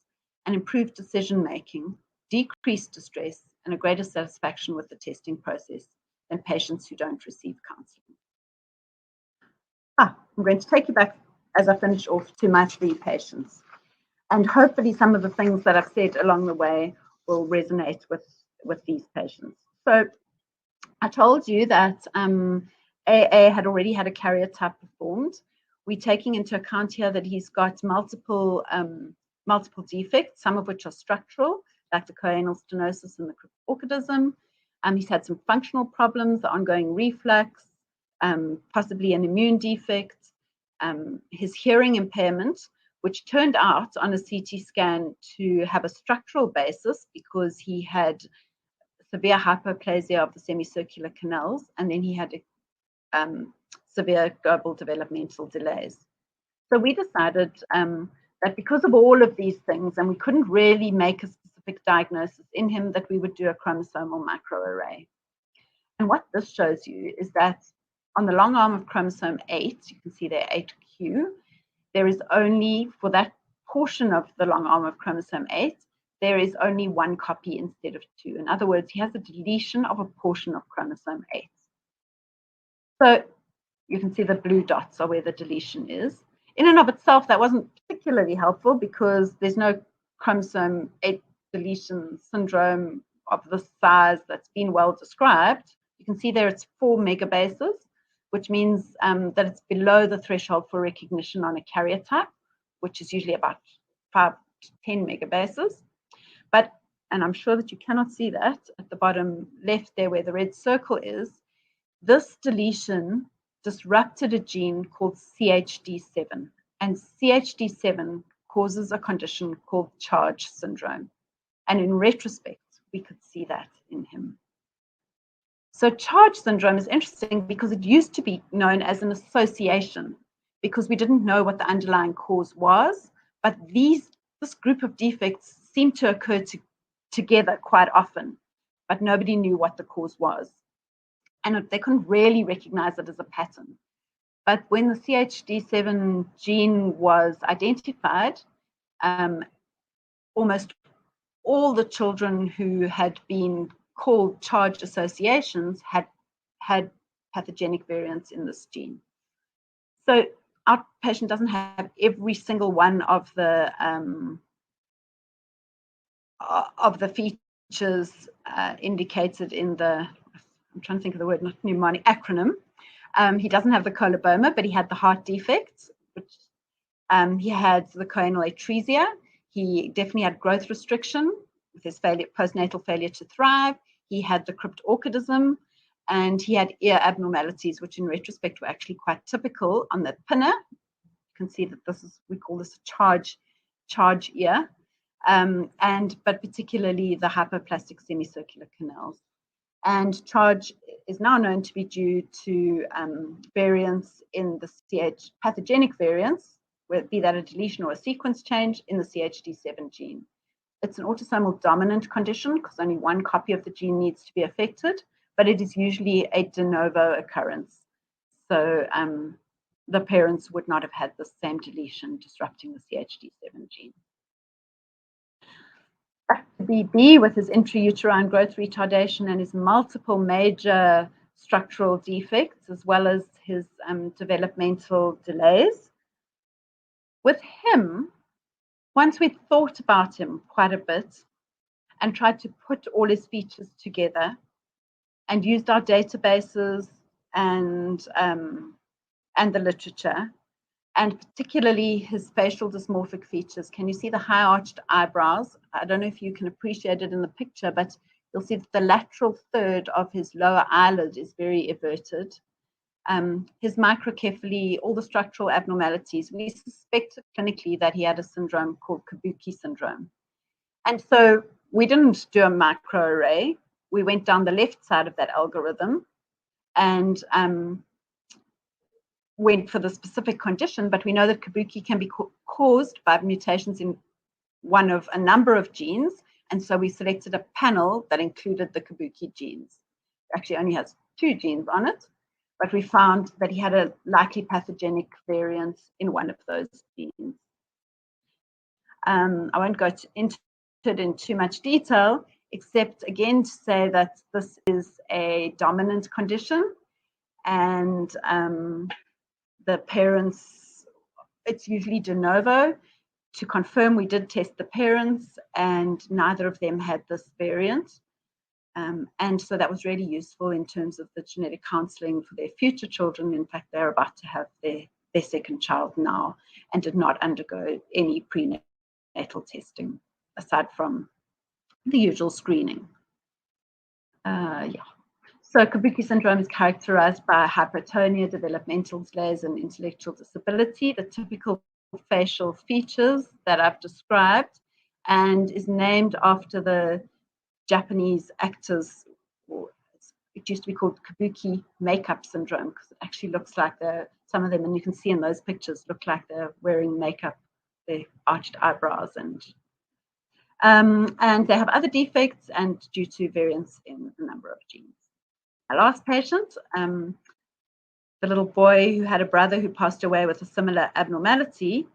and improved decision-making, decreased distress, and a greater satisfaction with the testing process than patients who don't receive counselling. I'm going to take you back as I finish off to my 3 patients. And hopefully some of the things that I've said along the way will resonate with these patients. So I told you that AA had already had a karyotype type performed. We're taking into account here that he's got multiple defects, some of which are structural, like the choanal stenosis and the cryptorchidism. He's had some functional problems, the ongoing reflux, possibly an immune defect, his hearing impairment, which turned out on a CT scan to have a structural basis because he had severe hypoplasia of the semicircular canals, and then he had severe global developmental delays. So we decided that because of all of these things, and we couldn't really make a specific diagnosis in him, that we would do a chromosomal microarray. And what this shows you is that on the long arm of chromosome 8, you can see there 8q, there is only, for that portion of the long arm of chromosome 8, there is only 1 copy instead of 2. In other words, he has a deletion of a portion of chromosome 8. So you can see the blue dots are where the deletion is. In and of itself, that wasn't particularly helpful because there's no chromosome 8 deletion syndrome of this size that's been well described. You can see there it's 4 megabases, which means that it's below the threshold for recognition on a karyotype, which is usually about 5 to 10 megabases. But, and I'm sure that you cannot see that at the bottom left there where the red circle is, this deletion disrupted a gene called CHD7, and CHD7 causes a condition called charge syndrome. And in retrospect, we could see that in him. So charge syndrome is interesting because it used to be known as an association because we didn't know what the underlying cause was, but this group of defects seem to occur together quite often, but nobody knew what the cause was. And they couldn't really recognize it as a pattern. But when the CHD7 gene was identified, almost all the children who had been called charge associations had pathogenic variants in this gene. So our patient doesn't have every single one of the features indicated in the, I'm trying to think of the word, not mnemonic, acronym. He doesn't have the coloboma, but he had the heart defects, which he had the choanal atresia. He definitely had growth restriction with his postnatal failure to thrive. He had the cryptorchidism, and he had ear abnormalities, which in retrospect were actually quite typical on the pinna. You can see that this is, we call this a charge ear, but particularly the hypoplastic semicircular canals. And charge is now known to be due to variants in the pathogenic variants, whether it be that a deletion or a sequence change in the CHD7 gene. It's an autosomal dominant condition because only one copy of the gene needs to be affected, but it is usually a de novo occurrence. So the parents would not have had the same deletion disrupting the CHD7 gene. Back to BB with his intrauterine growth retardation and his multiple major structural defects, as well as his developmental delays. With him, once we'd thought about him quite a bit and tried to put all his features together and used our databases and the literature, and particularly his facial dysmorphic features. Can you see the high arched eyebrows? I don't know if you can appreciate it in the picture, but you'll see that the lateral third of his lower eyelid is very everted. His microcephaly, all the structural abnormalities, we suspected clinically that he had a syndrome called Kabuki Syndrome. And so we didn't do a microarray. We went down the left side of that algorithm and went for the specific condition, but we know that Kabuki can be caused by mutations in one of a number of genes, and so we selected a panel that included the Kabuki genes. It actually only has 2 genes on it, but we found that he had a likely pathogenic variant in one of those genes. I won't go into it in too much detail, except again to say that this is a dominant condition, and the parents, it's usually de novo. To confirm, we did test the parents and neither of them had this variant. And so that was really useful in terms of the genetic counselling for their future children. In fact, they're about to have their second child now and did not undergo any prenatal testing aside from the usual screening. So Kabuki syndrome is characterized by hypertonia, developmental delays, and intellectual disability, the typical facial features that I've described, and is named after the Japanese actors. It used to be called Kabuki makeup syndrome because it actually looks like some of them, and you can see in those pictures, look like they're wearing makeup, their arched eyebrows, and they have other defects and due to variants in a number of genes. Our last patient, the little boy who had a brother who passed away with a similar abnormality,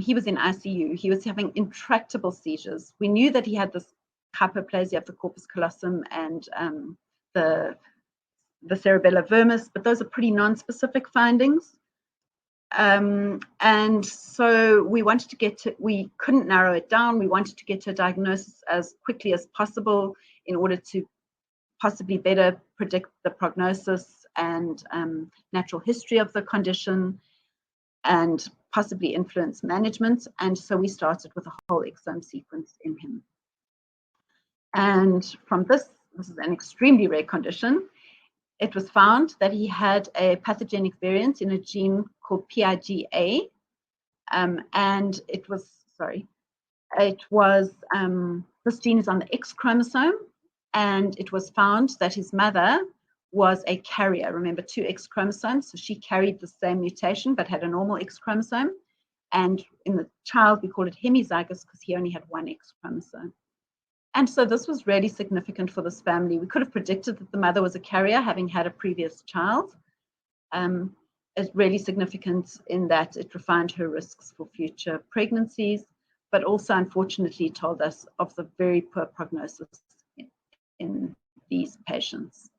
he was in ICU. He was having intractable seizures. We knew that he had this hyperplasia of the corpus callosum and the cerebellar vermis, but those are pretty non-specific findings. And so we couldn't narrow it down. We wanted to get to a diagnosis as quickly as possible in order to possibly better predict the prognosis and natural history of the condition and possibly influence management. And so we started with a whole exome sequence in him. And from this is an extremely rare condition, it was found that he had a pathogenic variant in a gene called PIGA. And this gene is on the X chromosome. And it was found that his mother was a carrier. Remember, 2 X chromosomes, so she carried the same mutation but had a normal X chromosome. And in the child, we call it hemizygous because he only had 1 X chromosome. And so this was really significant for this family. We could have predicted that the mother was a carrier, having had a previous child. It's really significant in that it refined her risks for future pregnancies, but also unfortunately told us of the very poor prognosis in these patients.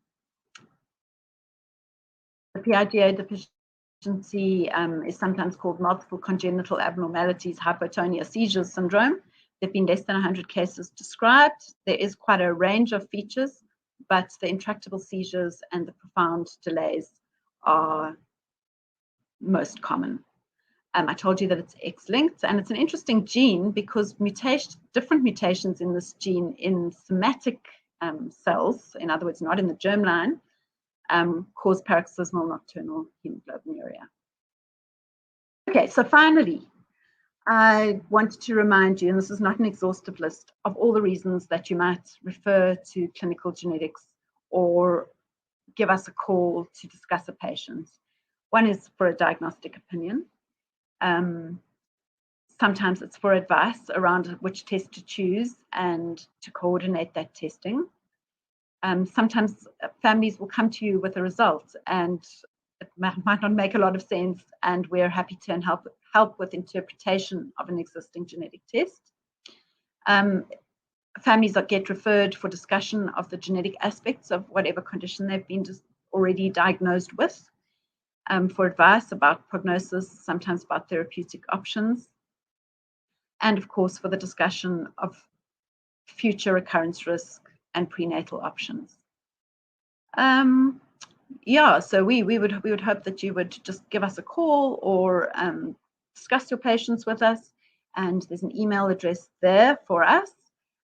The PIGA deficiency is sometimes called multiple congenital abnormalities, hypotonia, seizures syndrome. There have been less than 100 cases described. There is quite a range of features, but the intractable seizures and the profound delays are most common. I told you that it's X-linked, and it's an interesting gene because different mutations in this gene in somatic cells, in other words, not in the germline, cause paroxysmal nocturnal hemoglobinuria. Okay, so finally, I wanted to remind you, and this is not an exhaustive list, of all the reasons that you might refer to clinical genetics or give us a call to discuss a patient. One is for a diagnostic opinion. Sometimes it's for advice around which test to choose and to coordinate that testing. Sometimes families will come to you with a result and it might not make a lot of sense, and we're happy to help with interpretation of an existing genetic test. Families that get referred for discussion of the genetic aspects of whatever condition they've been already diagnosed with, for advice about prognosis, sometimes about therapeutic options, and of course for the discussion of future recurrence risk and prenatal options. Yeah, so we would hope that you would just give us a call or discuss your patients with us, and there's an email address there for us,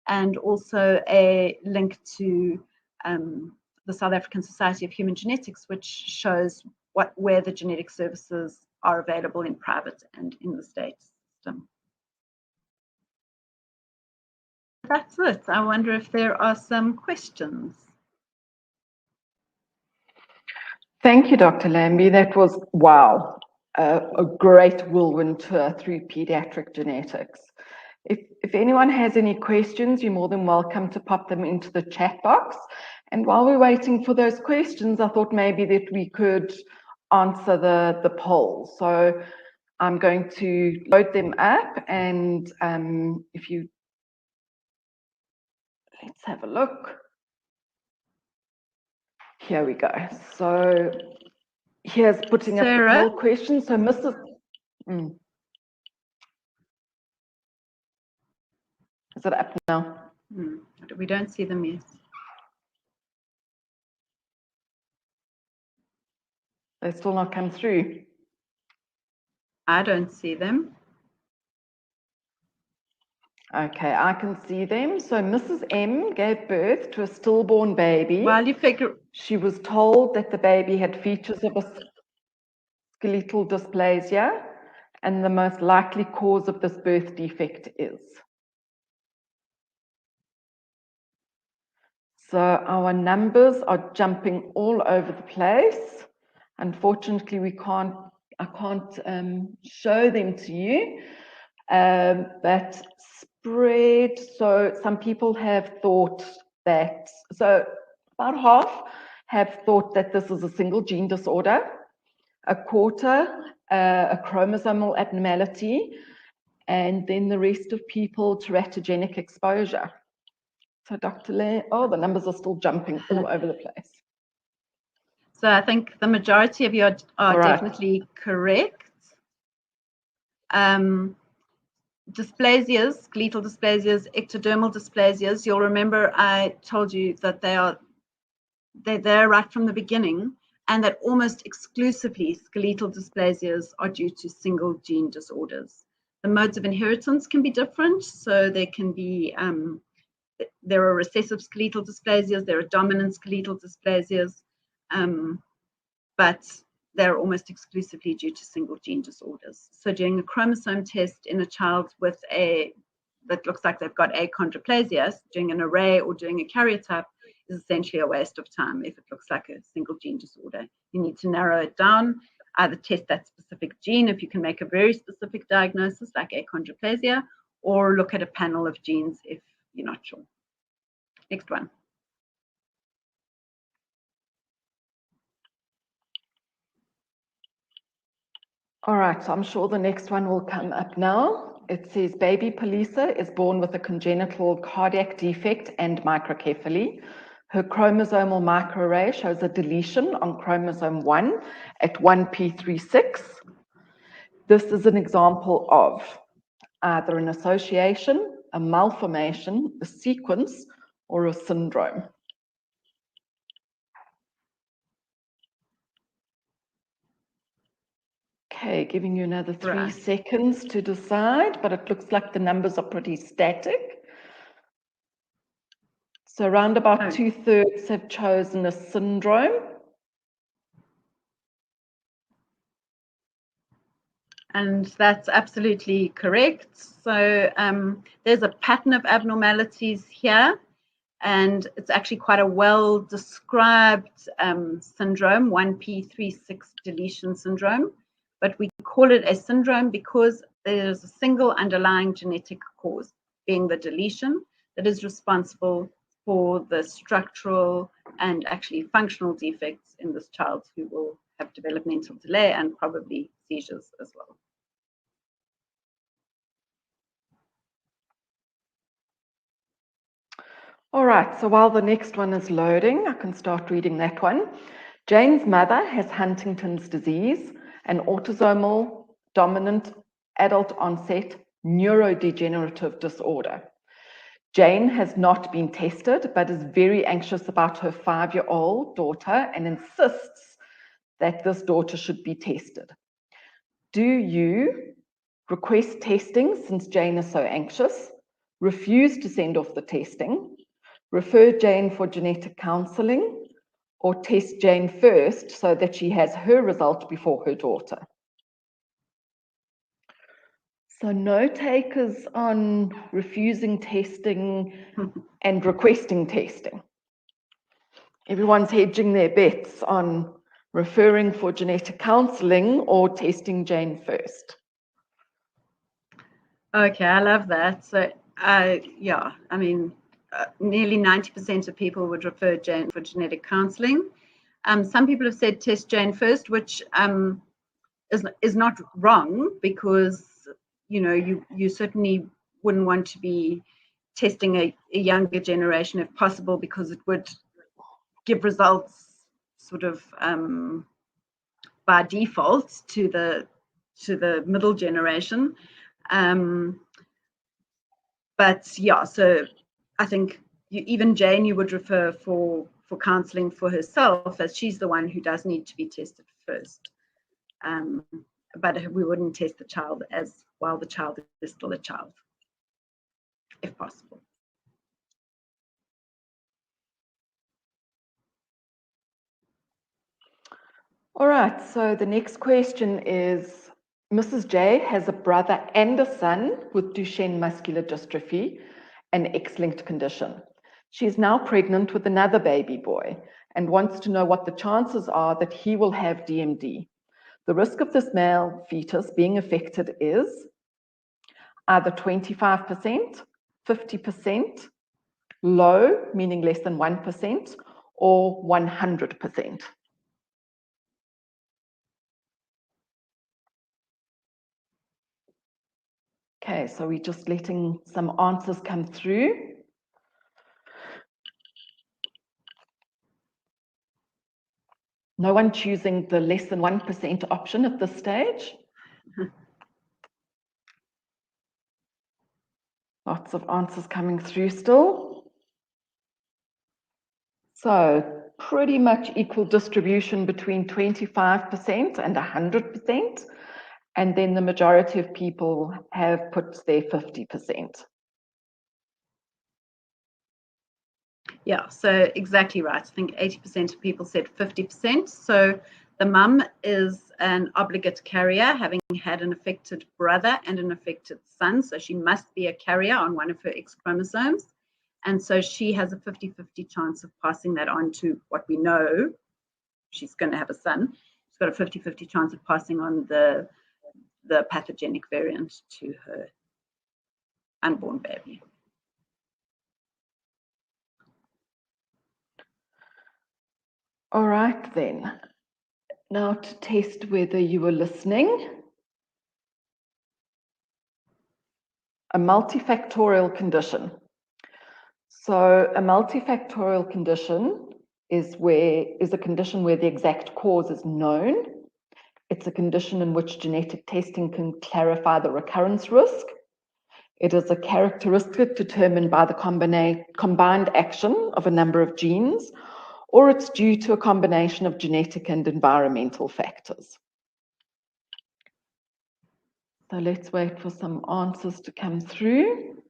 and also a link to the South African Society of Human Genetics, which shows where the genetic services are available in private and in the state system. That's it. I wonder if there are some questions. Thank you, Dr. Lambie. That was, wow, a great whirlwind tour through pediatric genetics. If anyone has any questions, you're more than welcome to pop them into the chat box. And while we're waiting for those questions, I thought maybe that we could answer the poll. So I'm going to load them up, and if you, let's have a look. Here we go. So here's putting up the poll question. So Mrs. Is it up now? We don't see them yet. They still not come through. I don't see them. Okay, I can see them. So Mrs. M gave birth to a stillborn baby. Well, you figure she was told that the baby had features of a skeletal dysplasia, and the most likely cause of this birth defect is. So our numbers are jumping all over the place. Unfortunately, I can't show them to you. But spread, so some people have thought that, so about half have thought that this is a single gene disorder, a quarter a chromosomal abnormality, and then the rest of people teratogenic exposure. So Dr. Lay, oh, the numbers are still jumping all over the place. So I think the majority of you are definitely correct. Dysplasias, skeletal dysplasias, ectodermal dysplasias, you'll remember I told you that they're there right from the beginning, and that almost exclusively skeletal dysplasias are due to single gene disorders. The modes of inheritance can be different, so there can be there are recessive skeletal dysplasias, there are dominant skeletal dysplasias, but they're almost exclusively due to single gene disorders. So doing a chromosome test in a child with that looks like they've got achondroplasia, doing an array or doing a karyotype is essentially a waste of time if it looks like a single gene disorder. You need to narrow it down, either test that specific gene if you can make a very specific diagnosis like achondroplasia, or look at a panel of genes if you're not sure. Next one. All right, so I'm sure the next one will come up now. It says baby Polisa is born with a congenital cardiac defect and microcephaly. Her chromosomal microarray shows a deletion on chromosome 1 at 1p36. This is an example of either an association, a malformation, a sequence, or a syndrome. Okay, giving you another 3 seconds to decide, but it looks like the numbers are pretty static. So around about 2/3 have chosen a syndrome. And that's absolutely correct. So there's a pattern of abnormalities here, and it's actually quite a well-described syndrome, 1p36 deletion syndrome. But we call it a syndrome because there is a single underlying genetic cause, being the deletion, that is responsible for the structural and actually functional defects in this child, who will have developmental delay and probably seizures as well. All right, so while the next one is loading, I can start reading that one. Jane's mother has Huntington's disease, an autosomal dominant adult onset neurodegenerative disorder. Jane has not been tested, but is very anxious about her 5-year-old daughter and insists that this daughter should be tested. Do you request testing since Jane is so anxious, refuse to send off the testing, refer Jane for genetic counselling, or test Jane first so that she has her result before her daughter? So no takers on refusing testing and requesting testing. Everyone's hedging their bets on referring for genetic counselling or testing Jane first. Okay, I love that. So, yeah, I mean, nearly 90% of people would refer Jane for genetic counselling. Some people have said test Jane first, which is not wrong, because you certainly wouldn't want to be testing a younger generation if possible, because it would give results sort of by default to the middle generation. But yeah, so I think even Jane, you would refer for counselling for herself, as she's the one who does need to be tested first. But we wouldn't test the child while the child is still a child, if possible. All right, so the next question is, Mrs. J has a brother and a son with Duchenne muscular dystrophy, an X-linked condition. She is now pregnant with another baby boy and wants to know what the chances are that he will have DMD. The risk of this male fetus being affected is either 25%, 50%, low, meaning less than 1%, or 100%. Okay, so we're just letting some answers come through. No one choosing the less than 1% option at this stage. Lots of answers coming through still. So pretty much equal distribution between 25% and 100%. And then the majority of people have put their 50%. Yeah, so exactly right. I think 80% of people said 50%. So the mum is an obligate carrier, having had an affected brother and an affected son. So she must be a carrier on one of her X chromosomes. And so she has a 50-50 chance of passing that on to what we know. She's going to have a son. She's got a 50-50 chance of passing on the pathogenic variant to her unborn baby. All right then. Now to test whether you were listening. A multifactorial condition. So a multifactorial condition is a condition where the exact cause is known. It's a condition in which genetic testing can clarify the recurrence risk. It is a characteristic determined by the combined action of a number of genes, or it's due to a combination of genetic and environmental factors. So let's wait for some answers to come through.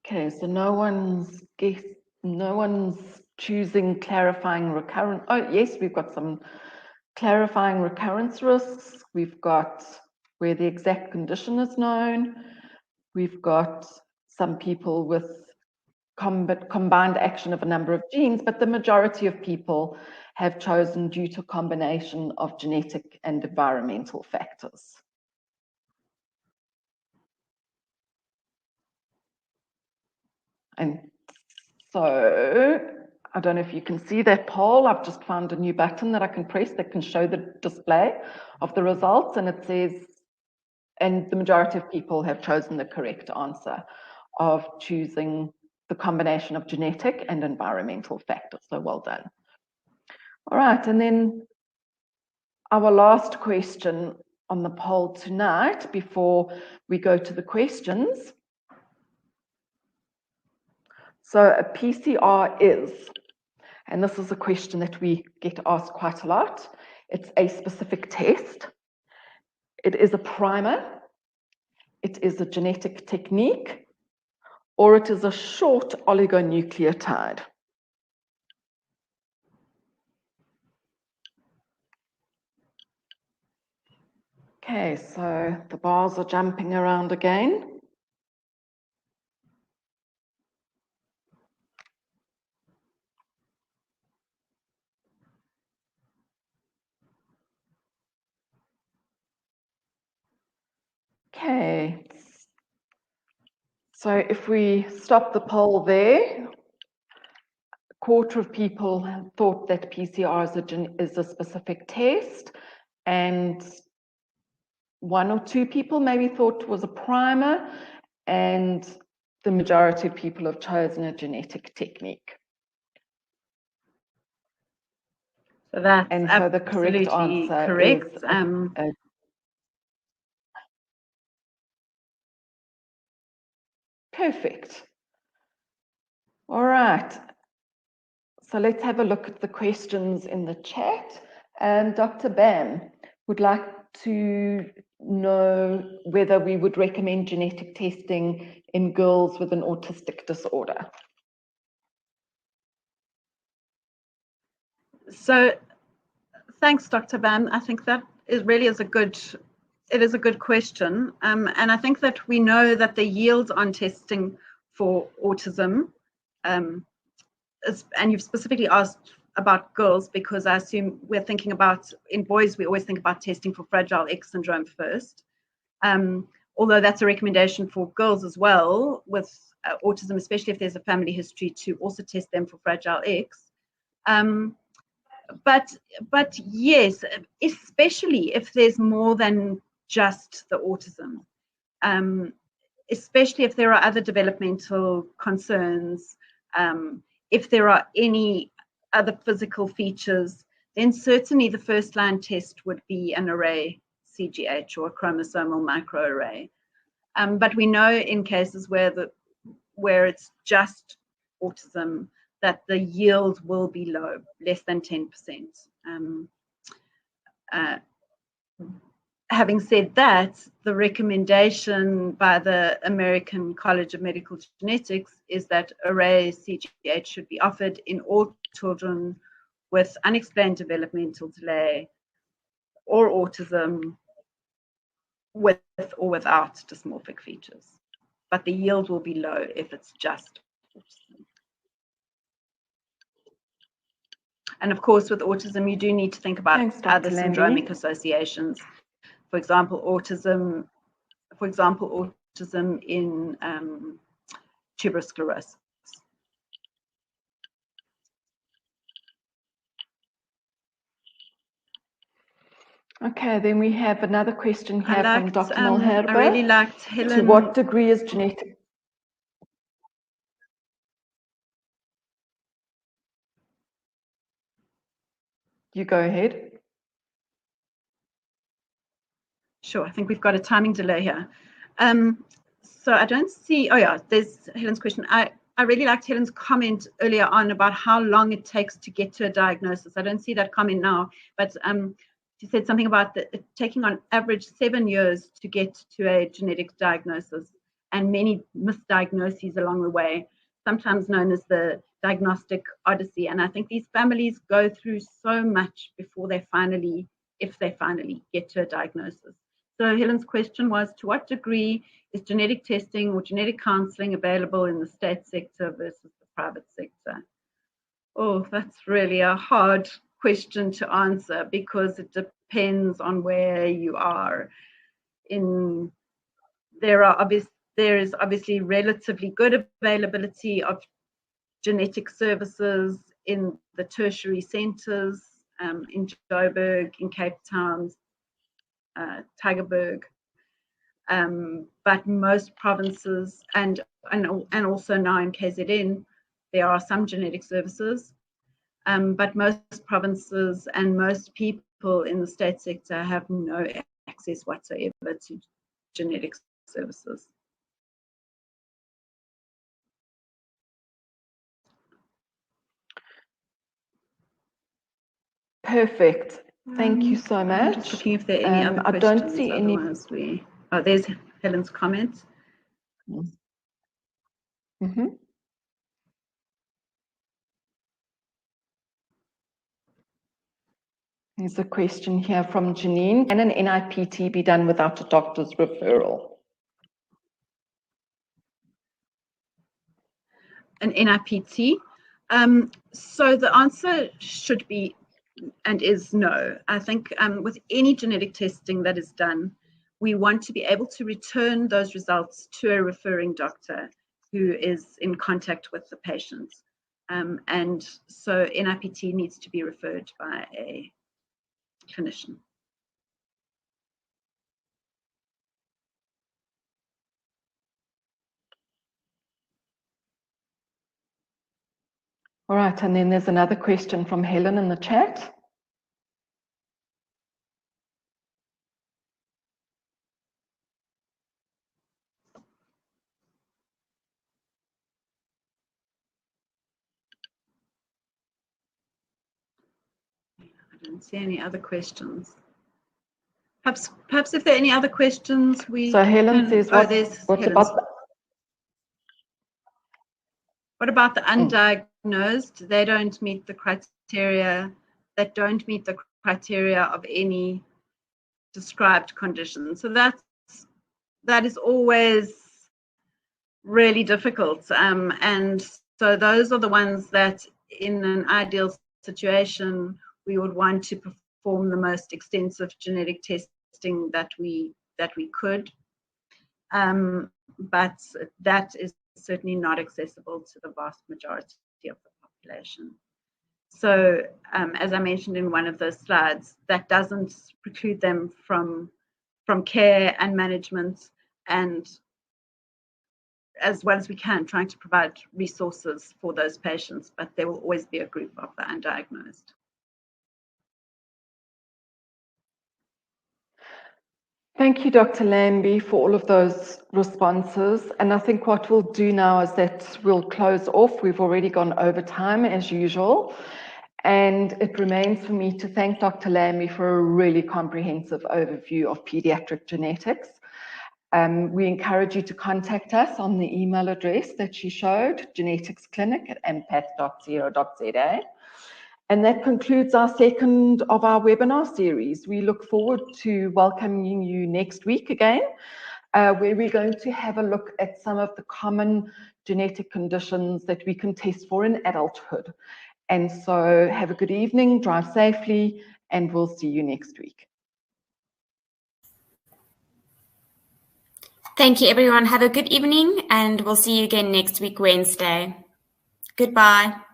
Okay, so no one's choosing clarifying recurrent. Oh, yes, we've got some clarifying recurrence risks. We've got where the exact condition is known. We've got some people with combined action of a number of genes, but the majority of people have chosen due to a combination of genetic and environmental factors. And so, I don't know if you can see that poll. I've just found a new button that I can press that can show the display of the results, and it says, and the majority of people have chosen the correct answer of choosing the combination of genetic and environmental factors. So well done. All right, and then our last question on the poll tonight before we go to the questions. So a PCR is, and this is a question that we get asked quite a lot, it's a specific test. It is a primer, it is a genetic technique, or it is a short oligonucleotide. Okay, so the bars are jumping around again. Okay, so if we stop the poll there, a quarter of people thought that PCR is a specific test, and 1 or 2 people maybe thought it was a primer, and the majority of people have chosen a genetic technique. So that's so the correct answer correct. is perfect. All right. So let's have a look at the questions in the chat. And Dr. Bam would like to know whether we would recommend genetic testing in girls with an autistic disorder. So thanks, Dr. Bam. I think that is a good question. And I think that we know that the yield on testing for autism, and you've specifically asked about girls because I assume we're thinking about, in boys, we always think about testing for Fragile X syndrome first. Although that's a recommendation for girls as well with autism, especially if there's a family history, to also test them for Fragile X. But yes, especially if there's more than just the autism, especially if there are other developmental concerns, if there are any other physical features, then certainly the first line test would be an array CGH or a chromosomal microarray. But we know in cases where it's just autism that the yield will be low, less than 10%. Having said that, the recommendation by the American College of Medical Genetics is that array CGH should be offered in all children with unexplained developmental delay or autism with or without dysmorphic features. But the yield will be low if it's just autism. And of course, with autism, you do need to think about other syndromic associations. For example, autism in tuberous sclerosis. Okay, then we have another question here from Dr. Malherbe. I really liked Helen. To what degree is genetic? You go ahead. Sure, I think we've got a timing delay here. So I don't see, oh yeah, there's Helen's question. I really liked Helen's comment earlier on about how long it takes to get to a diagnosis. I don't see that comment now, but she said something about it taking on average 7 years to get to a genetic diagnosis and many misdiagnoses along the way, sometimes known as the diagnostic odyssey. And I think these families go through so much before they finally, if they finally get to a diagnosis. So Helen's question was, to what degree is genetic testing or genetic counselling available in the state sector versus the private sector? Oh, that's really a hard question to answer because it depends on where you are. There is obviously relatively good availability of genetic services in the tertiary centres, in Joburg, in Cape Town, Tygerberg, but most provinces and also now in KZN, there are some genetic services, but most provinces and most people in the state sector have no access whatsoever to genetic services. Perfect. Thank you so much. I'm just looking if there are any other questions. I don't see any. Oh, there's Helen's comment. Mm-hmm. There's a question here from Janine. Can an NIPT be done without a doctor's referral? An NIPT? So the answer should be and is no. I think with any genetic testing that is done, we want to be able to return those results to a referring doctor who is in contact with the patient. And so NIPT needs to be referred by a clinician. All right, and then there's another question from Helen in the chat. I don't see any other questions. Perhaps if there are any other questions, So Helen says, what about the undiagnosed? They don't meet the criteria. That don't meet the criteria of any described condition. So that is always really difficult. And so those are the ones that, in an ideal situation, we would want to perform the most extensive genetic testing that we could. But that is certainly not accessible to the vast majority of the population. So as I mentioned in one of those slides, that doesn't preclude them from care and management, and as well as we can, trying to provide resources for those patients, but there will always be a group of the undiagnosed. Thank you, Dr. Lambie, for all of those responses. And I think what we'll do now is that we'll close off. We've already gone over time as usual. And it remains for me to thank Dr. Lambie for a really comprehensive overview of pediatric genetics. We encourage you to contact us on the email address that she showed, geneticsclinic@empath.co.za. And that concludes our second of our webinar series. We look forward to welcoming you next week again, where we're going to have a look at some of the common genetic conditions that we can test for in adulthood. And so have a good evening, drive safely, and we'll see you next week. Thank you, everyone. Have a good evening, and we'll see you again next week, Wednesday. Goodbye.